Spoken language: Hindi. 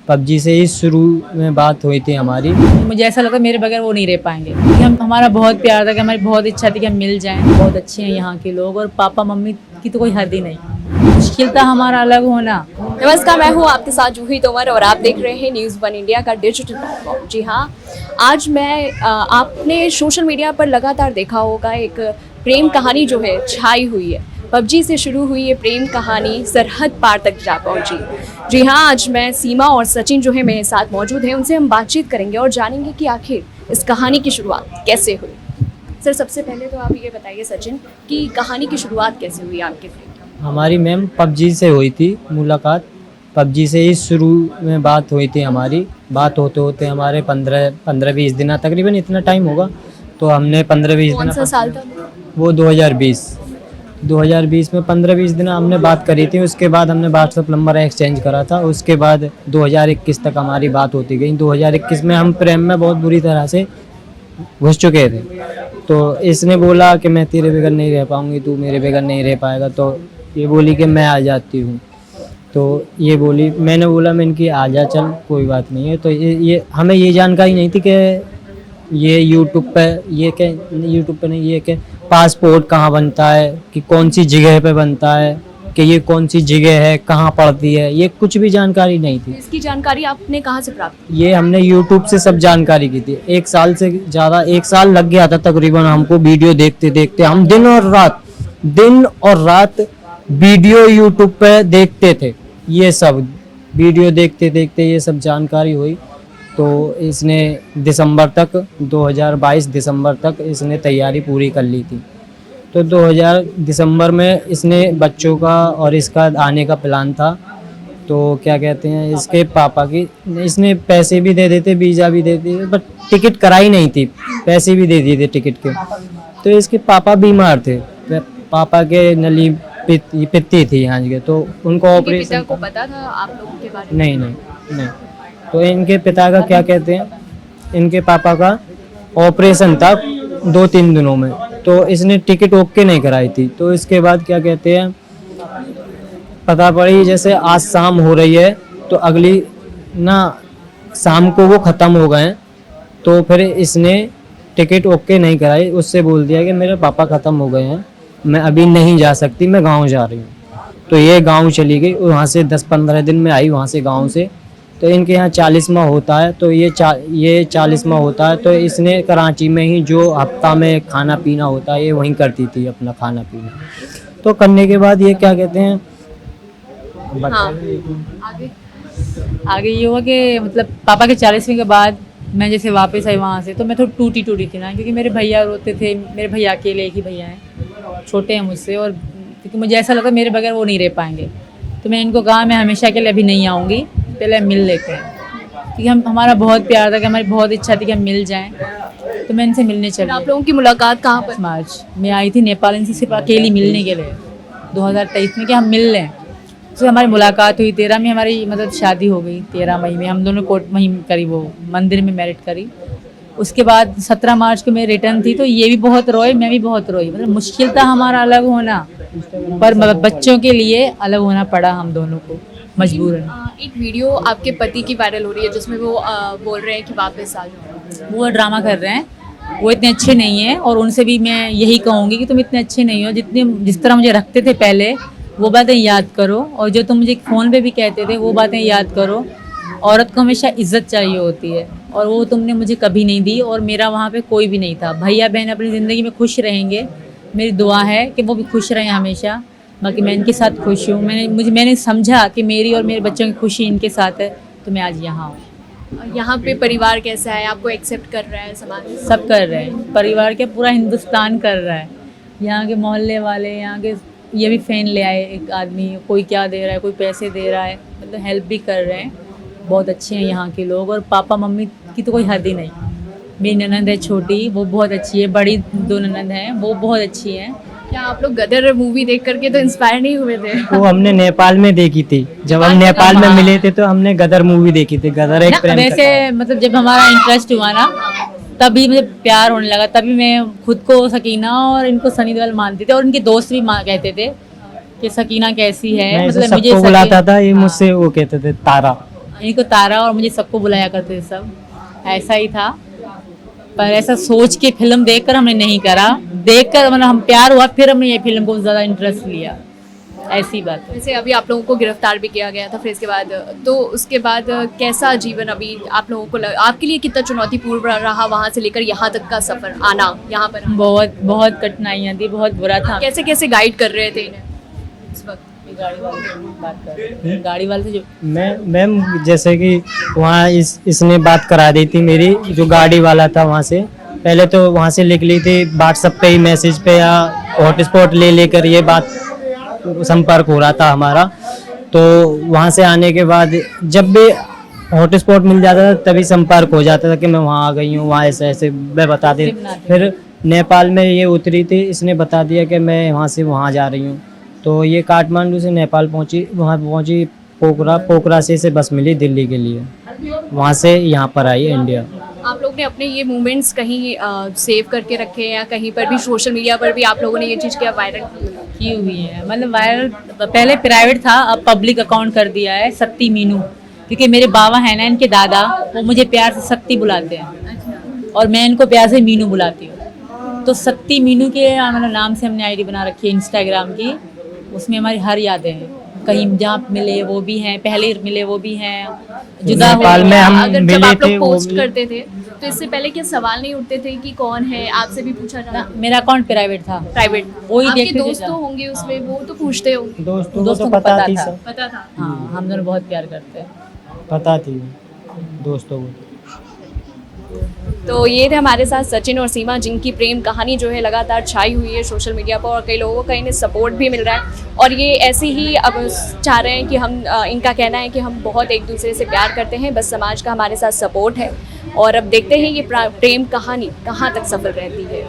पबजी से ही शुरू में बात हुई थी हमारी। मुझे ऐसा लगा मेरे बगैर वो नहीं रह पाएंगे, क्योंकि हम हमारा बहुत प्यार था, कि हमारी बहुत इच्छा थी कि हम मिल जाएं। बहुत अच्छे हैं यहाँ के लोग, और पापा मम्मी की तो कोई हद ही नहीं। मुश्किल था हमारा अलग होना। नमस्कार, मैं हूँ आपके साथ जूही तोमर और आप देख रहे हैं न्यूज़ वन इंडिया का डिजिटल प्लेटफॉर्म। जी हाँ, आज मैं आपने सोशल मीडिया पर लगातार देखा होगा एक प्रेम कहानी जो है छाई हुई है। पबजी से शुरू हुई ये प्रेम कहानी सरहद पार तक जा पहुंची। जी हाँ, आज मैं सीमा और सचिन जो है मेरे साथ मौजूद हैं, उनसे हम बातचीत करेंगे और जानेंगे कि आखिर इस कहानी की शुरुआत कैसे हुई। सर, सबसे पहले तो आप ये बताइए सचिन कि कहानी की शुरुआत कैसे हुई आपके प्रेम? हमारी मैम पबजी से हुई थी मुलाकात। पबजी से ही शुरू में बात हुई थी हमारी। बात होते होते हमारे 15-20 दिन, तकरीबन इतना टाइम होगा। तो हमने 15-20 दिन, कौन सा साल था वो 2020 में 15-20 दिन हमने बात करी थी। उसके बाद हमने व्हाट्सएप नंबर एक्सचेंज करा था। उसके बाद 2021 तक हमारी बात होती गई। 2021 में हम प्रेम में बहुत बुरी तरह से घुस चुके थे। तो इसने बोला कि मैं तेरे बगैर नहीं रह पाऊंगी, तू मेरे बगैर नहीं रह पाएगा। तो ये बोली कि मैं आ जाती हूँ। तो ये बोली, मैंने बोला मैं इनकी आ जा, चल कोई बात नहीं है। तो ये हमें ये जानकारी नहीं थी कि ये यूट्यूब पे नहीं, ये कि पासपोर्ट कहाँ बनता है, कि कौन सी जगह पे बनता है, कि ये कौन सी जगह है, कहाँ पड़ती है, ये कुछ भी जानकारी नहीं थी। इसकी जानकारी आपने कहाँ से प्राप्त की? ये हमने यूट्यूब से सब जानकारी की थी। 1 साल से ज़्यादा, 1 साल लग गया था तकरीबन हमको। वीडियो देखते देखते हम दिन और रात वीडियो यूट्यूब पे देखते थे। ये सब वीडियो देखते देखते ये सब जानकारी हुई। तो इसने 2022 दिसंबर तक इसने तैयारी पूरी कर ली थी। तो 2000 दिसंबर में इसने बच्चों का और इसका आने का प्लान था। तो क्या कहते हैं, इसके पापा की, इसने पैसे भी दे देते, वीज़ा भी दे देते, बट टिकट कराई नहीं थी। पैसे भी दे दिए थे टिकट के। तो इसके पापा बीमार थे। पापा के नली पित्ती थी यहाँ के, तो उनको ऑपरेशन। पिता को पता था आप लोगों के बारे में? नहीं। तो इनके पिता का क्या कहते हैं, इनके पापा का ऑपरेशन था 2-3 दिनों में। तो इसने टिकट ओके नहीं कराई थी। तो इसके बाद क्या कहते हैं, पता पड़ी जैसे आज शाम हो रही है, तो अगली ना शाम को वो ख़त्म हो गए। तो फिर इसने टिकट ओके नहीं कराई। उससे बोल दिया कि मेरे पापा ख़त्म हो गए हैं, मैं अभी नहीं जा सकती, मैं गांव जा रही हूँ। तो ये गांव चली गई। वहाँ से 10-15 दिन में आई वहाँ से, गांव से। तो इनके यहाँ 40वां होता है। तो ये 40वां होता है। तो इसने कराची में ही जो हफ्ता में खाना पीना होता है, ये वहीं करती थी अपना खाना पीना। तो करने के बाद ये क्या कहते हैं, हाँ, आगे ये हुआ कि मतलब पापा के 40वें के बाद मैं जैसे वापस आई वहाँ से, तो मैं थोड़ी टूटी थी ना, क्योंकि मेरे भैया रोते थे। मेरे भैया अकेले, एक ही भैया हैं, छोटे हैं मुझसे। और क्योंकि मुझे ऐसा लगा मेरे बगैर वो नहीं रह पाएंगे। तो मैं इनको कहा मैं हमेशा के लिए अभी नहीं आऊँगी, पहले मिल लेते हैं, क्योंकि हमारा बहुत प्यार था, कि हमारी बहुत इच्छा थी कि हम मिल जाएं। तो मैं इनसे मिलने चली। आप लोगों की मुलाकात कहाँ पर? मार्च में आई थी नेपाल, इनसे सिर्फ अकेली मिलने के लिए 2023 में, कि हम मिल लें। तो हमारी मुलाकात हुई 13 में, हमारी मतलब शादी हो गई 13 मई में। हम दोनों कोर्ट में ही करी, वो मंदिर में मैरिज करी। उसके बाद 17 मार्च को मैं रिटर्न थी। तो ये भी बहुत रोए, मैं भी बहुत रोई। मतलब मुश्किल था हमारा अलग होना, पर मतलब बच्चों के लिए अलग होना पड़ा हम दोनों को मजबूरन। एक वीडियो आपके पति की वायरल हो रही है जिसमें वो बोल रहे हैं कि वापस आ जाओ। वो ड्रामा कर रहे हैं, वो इतने अच्छे नहीं हैं। और उनसे भी मैं यही कहूँगी कि तुम इतने अच्छे नहीं हो, जिस तरह मुझे रखते थे पहले, वो बातें याद करो। और जो तुम मुझे फ़ोन पे भी कहते थे, वो बातें याद करो। औरत को हमेशा इज्जत चाहिए होती है, और वो तुमने मुझे कभी नहीं दी। और मेरा वहाँ पे कोई भी नहीं था। भैया बहन अपनी ज़िंदगी में खुश रहेंगे, मेरी दुआ है कि वो भी खुश रहें हमेशा। बाकी मैं इनके साथ खुश हूँ। मैंने समझा कि मेरी और मेरे बच्चों की खुशी इनके साथ है, तो मैं आज यहाँ हूँ। यहाँ पे परिवार कैसा है? आपको एक्सेप्ट कर रहा है समाज? सब कर रहे हैं, परिवार के पूरा हिंदुस्तान कर रहा है। यहाँ के मोहल्ले वाले, यहाँ के ये भी फ़ैन ले आए एक आदमी, कोई क्या दे रहा है, कोई पैसे दे रहा है, मतलब हेल्प भी कर रहे हैं। बहुत अच्छे हैं यहाँ के लोग, और पापा मम्मी की तो कोई हद ही नहीं। मेरी ननद है छोटी, वो बहुत अच्छी है। बड़ी 2 ननद हैं, वो बहुत अच्छी हैं। क्या आप लोग गदर मूवी देख करके तो इंस्पायर नहीं हुए थे? वो हमने नेपाल में देखी थी। जब हम नेपाल में मिले थे तो हमने गदर मूवी देखी थी। गदर एक प्रेम वैसे मतलब जब हमारा इंटरेस्ट हुआ ना, तभी मुझे प्यार होने लगा। तभी मैं खुद को सकीना और इनको सनी देओल मानते थे। और इनके दोस्त भी कहते थे कि सकीना कैसी है, मतलब मुझे बुलाता था ये, मुझसे वो कहते थे तारा। इनको तारा और मुझे सबको बुलाया करते थे सब, ऐसा ही था। पर ऐसा सोच के फिल्म देखकर हमने नहीं करा, देखकर मतलब हम प्यार हुआ फिर हमने ये फिल्म को ज़्यादा इंटरेस्ट लिया, ऐसी बात है। वैसे अभी आप लोगों को गिरफ्तार भी किया गया था फिर इसके बाद, तो उसके बाद कैसा जीवन अभी आप लोगों को आपके लिए कितना चुनौतीपूर्ण रहा वहाँ से लेकर यहाँ तक का सफर, आना यहाँ पर? बहुत बहुत कठिनाइयाँ थी, बहुत बुरा था। कैसे कैसे गाइड कर रहे थे इन्हें इस वक्त? गाड़ी वाले से बात कर रहे हैं। गाड़ी वाले से जो मैम जैसे कि वहाँ इसने बात करा दी थी मेरी, जो गाड़ी वाला था वहाँ से, पहले तो वहाँ से लिख ली थी व्हाट्सएप पे ही, मैसेज पे या हॉटस्पॉट ले लेकर ये बात संपर्क हो रहा था हमारा। तो वहाँ से आने के बाद जब भी हॉटस्पॉट मिल जाता था तभी संपर्क हो जाता था कि मैं वहाँ आ गई हूँ, वहाँ ऐसे ऐसे मैं बता दी। फिर नेपाल में ये उतरी थी, इसने बता दिया कि मैं वहाँ से वहाँ जा रही हूँ। तो ये काठमांडू से नेपाल पहुँची, वहाँ पहुँची पोखरा से इसे बस मिली दिल्ली के लिए, वहाँ से यहाँ पर आई इंडिया। आप लोग ने अपने ये मूवमेंट्स कहीं सेव करके रखे हैं या कहीं पर भी सोशल मीडिया पर भी आप लोगों ने ये चीज़ क्या वायरल की हुई है? मतलब वायरल पहले प्राइवेट था, अब पब्लिक अकाउंट कर दिया है, शक्ति मीनू, क्योंकि मेरे बाबा है ना, इनके दादा, वो मुझे प्यार से शक्ति बुलाते हैं और मैं इनको प्यार से मीनू बुलाती हूँ। तो शक्ति मीनू के मतलब नाम से हमने आईडी बना रखी है इंस्टाग्राम की, उसमें हमारी हर यादें हैं, कहीं जहाँ मिले वो भी हैं, पहले मिले वो भी हैं, जुदा हो नेपाल में हम अगर जब मिले आप थे लोग वो पोस्ट भी। करते थे तो इससे पहले क्या सवाल नहीं उठते थे कि कौन है, आपसे भी पूछा ना, जाता? मेरा अकाउंट प्राइवेट था, प्राइवेट वही आपके देखते थे दोस्त तो जब। होंगे उसमें, वो तो पूछते हो? दोस्तों दोस्तों को को तो पता पता थी था। सब, पता था। हाँ, हम दोनों बहुत प्यार करते हैं। पता थी दोस्तों को। तो ये थे हमारे साथ सचिन और सीमा, जिनकी प्रेम कहानी जो है लगातार छाई हुई है सोशल मीडिया पर और कई लोगों का इन्हें सपोर्ट भी मिल रहा है। और ये ऐसे ही अब चाह रहे हैं कि हम इनका कहना है कि हम बहुत एक दूसरे से प्यार करते हैं, बस समाज का हमारे साथ सपोर्ट है। और अब देखते हैं ये प्रेम कहानी कहाँ तक सफल रहती है।